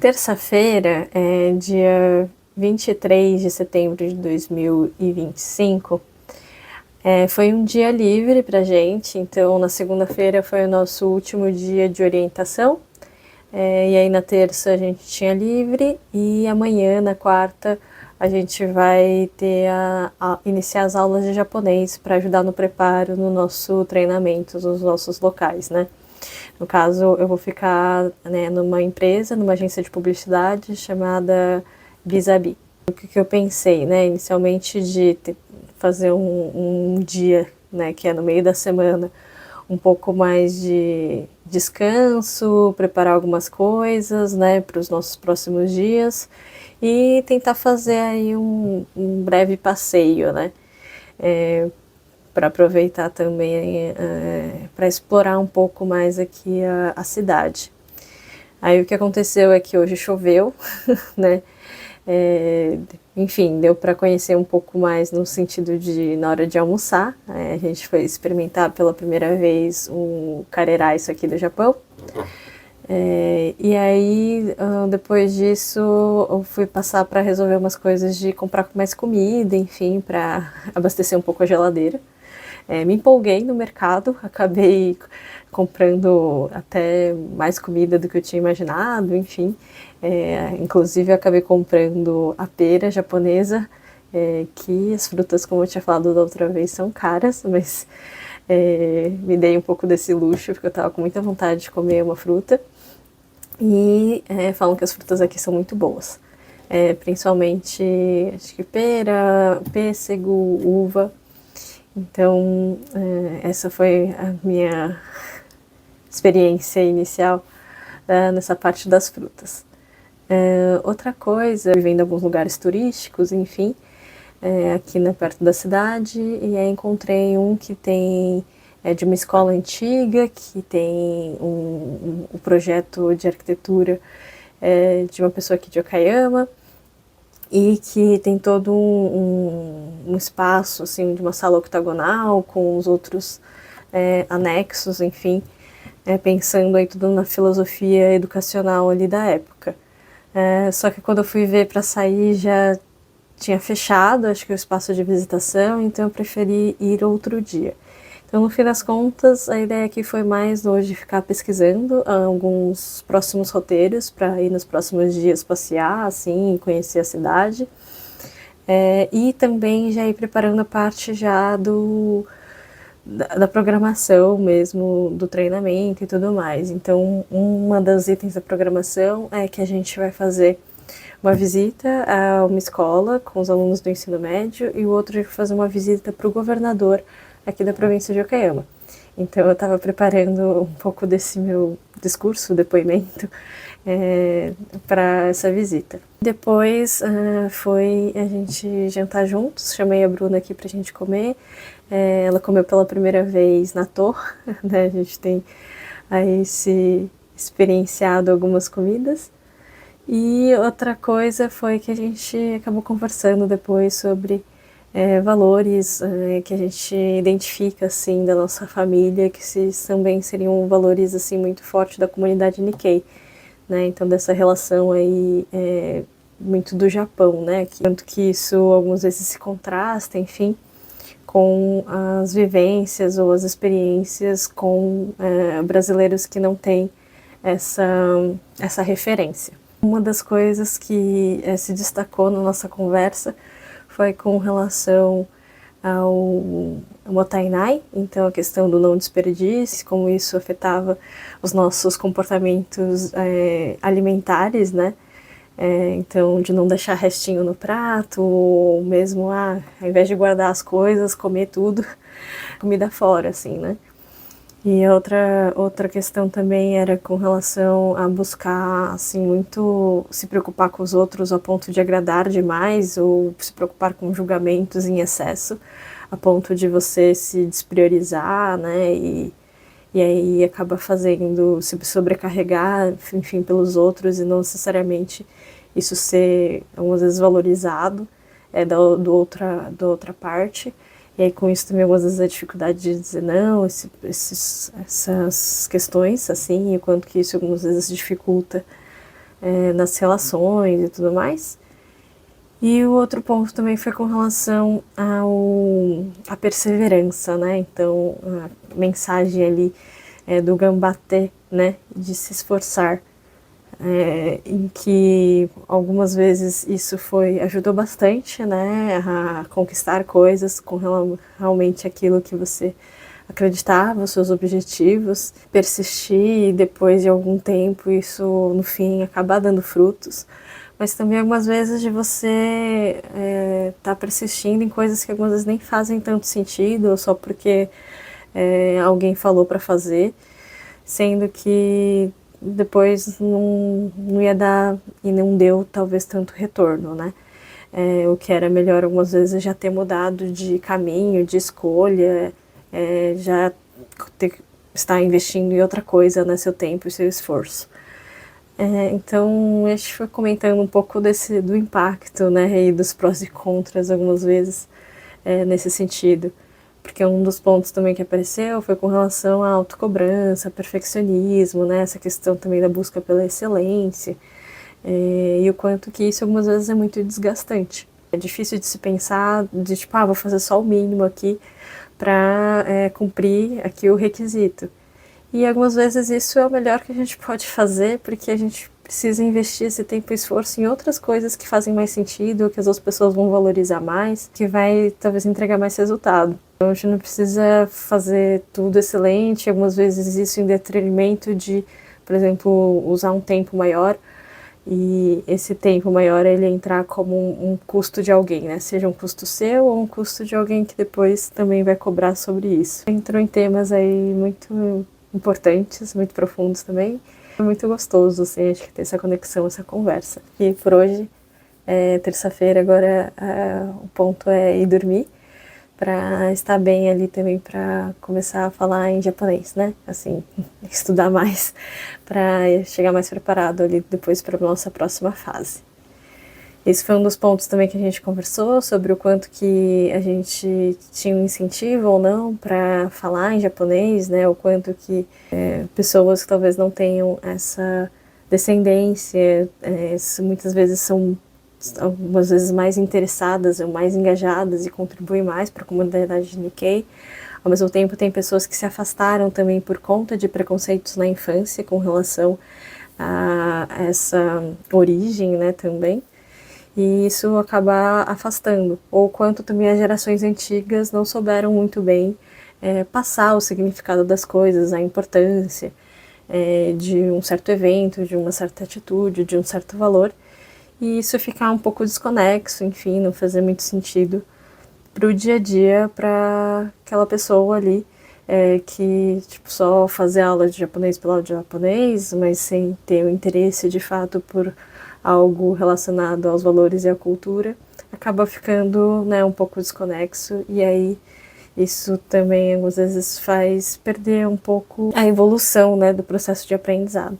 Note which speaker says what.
Speaker 1: Terça-feira, dia 23 de setembro de 2025, foi um dia livre pra gente, então na segunda-feira foi o nosso último dia de orientação, e aí na terça a gente tinha livre, e amanhã, na quarta, a gente vai ter iniciar as aulas de japonês para ajudar no preparo no nosso treinamento, nos nossos locais, né? No caso, eu vou ficar, né, numa empresa, numa agência de publicidade chamada Bizabi. O que eu pensei, né, inicialmente de fazer um dia, né, que é no meio da semana, um pouco mais de descanso, preparar algumas coisas, né, para os nossos próximos dias e tentar fazer aí um breve passeio, né, para aproveitar também, para explorar um pouco mais aqui a cidade. Aí o que aconteceu é que hoje choveu, né? Enfim, deu para conhecer um pouco mais no sentido de na hora de almoçar. A gente foi experimentar pela primeira vez o careraiço aqui do Japão. E aí, depois disso, eu fui passar para resolver umas coisas de comprar mais comida, enfim, para abastecer um pouco a geladeira. Me empolguei no mercado, acabei comprando até mais comida do que eu tinha imaginado, enfim. Inclusive, eu acabei comprando a pera japonesa, que as frutas, como eu tinha falado da outra vez, são caras, mas me dei um pouco desse luxo, porque eu estava com muita vontade de comer uma fruta. E falam que as frutas aqui são muito boas. Principalmente, acho que pera, pêssego, uva. Então, essa foi a minha experiência inicial nessa parte das frutas. Outra coisa, vivendo em alguns lugares turísticos, enfim, aqui perto da cidade, e aí encontrei um que tem de uma escola antiga, que tem um projeto de arquitetura de uma pessoa aqui de Okayama, e que tem todo um espaço, assim, de uma sala octagonal, com os outros anexos, enfim, pensando aí tudo na filosofia educacional ali da época. Só que quando eu fui ver para sair já tinha fechado, acho que o espaço de visitação, então eu preferi ir outro dia. Então, no fim das contas, a ideia aqui foi mais hoje ficar pesquisando alguns próximos roteiros para ir nos próximos dias passear, assim, conhecer a cidade. E também já ir preparando a parte já da programação mesmo, do treinamento e tudo mais. Então, uma das itens da programação é que a gente vai fazer uma visita a uma escola com os alunos do ensino médio e o outro vai fazer uma visita para o governador aqui da província de Okayama. Então eu estava preparando um pouco desse meu discurso, depoimento, para essa visita. Depois foi a gente jantar juntos, chamei a Bruna aqui para a gente comer. Ela comeu pela primeira vez natto, né? A gente tem aí se experienciado algumas comidas. E outra coisa foi que a gente acabou conversando depois sobre valores que a gente identifica assim da nossa família, que também seriam valores assim muito fortes da comunidade Nikkei, né? Então dessa relação aí muito do Japão, né? Tanto que isso algumas vezes se contrasta, enfim, com as vivências ou as experiências com brasileiros que não têm essa referência. Uma das coisas que se destacou na nossa conversa foi com relação ao Motainai, então a questão do não desperdício, como isso afetava os nossos comportamentos alimentares, né? Então, de não deixar restinho no prato, ou mesmo, ao invés de guardar as coisas, comer tudo, comida fora, assim, né? E outra questão também era com relação a buscar, assim, muito se preocupar com os outros a ponto de agradar demais ou se preocupar com julgamentos em excesso, a ponto de você se despriorizar, né, e aí acaba fazendo se sobrecarregar, enfim, pelos outros e não necessariamente isso ser, algumas vezes, valorizado da outra parte. E aí com isso também algumas vezes a dificuldade de dizer não, essas questões, assim, e o quanto que isso algumas vezes dificulta nas relações e tudo mais. E o outro ponto também foi com relação à perseverança, né? Então, a mensagem ali do gambaté, né? De se esforçar, em que algumas vezes isso ajudou bastante, né? A conquistar coisas com realmente aquilo que você acreditava, os seus objetivos, persistir e depois de algum tempo isso, no fim, acabar dando frutos. Mas também algumas vezes de você tá persistindo em coisas que algumas vezes nem fazem tanto sentido, ou só porque alguém falou para fazer, sendo que depois não ia dar e não deu talvez tanto retorno, né? O que era melhor algumas vezes já ter mudado de caminho, de escolha, já estar investindo em outra coisa, né, seu tempo e seu esforço. Então, a gente foi comentando um pouco do impacto, né, e dos prós e contras algumas vezes nesse sentido. Porque um dos pontos também que apareceu foi com relação à autocobrança, perfeccionismo, né, essa questão também da busca pela excelência, e o quanto que isso algumas vezes é muito desgastante. É difícil de se pensar, de tipo, vou fazer só o mínimo aqui para cumprir aqui o requisito. E algumas vezes isso é o melhor que a gente pode fazer, porque a gente precisa investir esse tempo e esforço em outras coisas que fazem mais sentido, que as outras pessoas vão valorizar mais, que vai talvez entregar mais resultado. Então a gente não precisa fazer tudo excelente, algumas vezes isso em detrimento de, por exemplo, usar um tempo maior, e esse tempo maior ele entrar como um custo de alguém, né? Seja um custo seu ou um custo de alguém que depois também vai cobrar sobre isso. Entrou em temas aí muito importantes, muito profundos também. É muito gostoso, assim, a gente ter essa conexão, essa conversa. E por hoje, terça-feira, agora o ponto é ir dormir, para estar bem ali também, para começar a falar em japonês, né? Assim, estudar mais, para chegar mais preparado ali depois para a nossa próxima fase. Esse foi um dos pontos também que a gente conversou, sobre o quanto que a gente tinha um incentivo ou não para falar em japonês, né? O quanto que pessoas que talvez não tenham essa descendência, muitas vezes são algumas vezes mais interessadas ou mais engajadas e contribuem mais para a comunidade Nikkei. Ao mesmo tempo, tem pessoas que se afastaram também por conta de preconceitos na infância com relação a essa origem, né, também. E isso acaba afastando, ou quanto também as gerações antigas não souberam muito bem passar o significado das coisas, a importância de um certo evento, de uma certa atitude, de um certo valor, e isso ficar um pouco desconexo, enfim, não fazer muito sentido para o dia a dia, para aquela pessoa ali que tipo, só fazer aula de japonês pela aula de japonês, mas sem ter o interesse de fato por algo relacionado aos valores e à cultura, acaba ficando, né, um pouco desconexo, e aí isso também às vezes faz perder um pouco a evolução, né, do processo de aprendizado.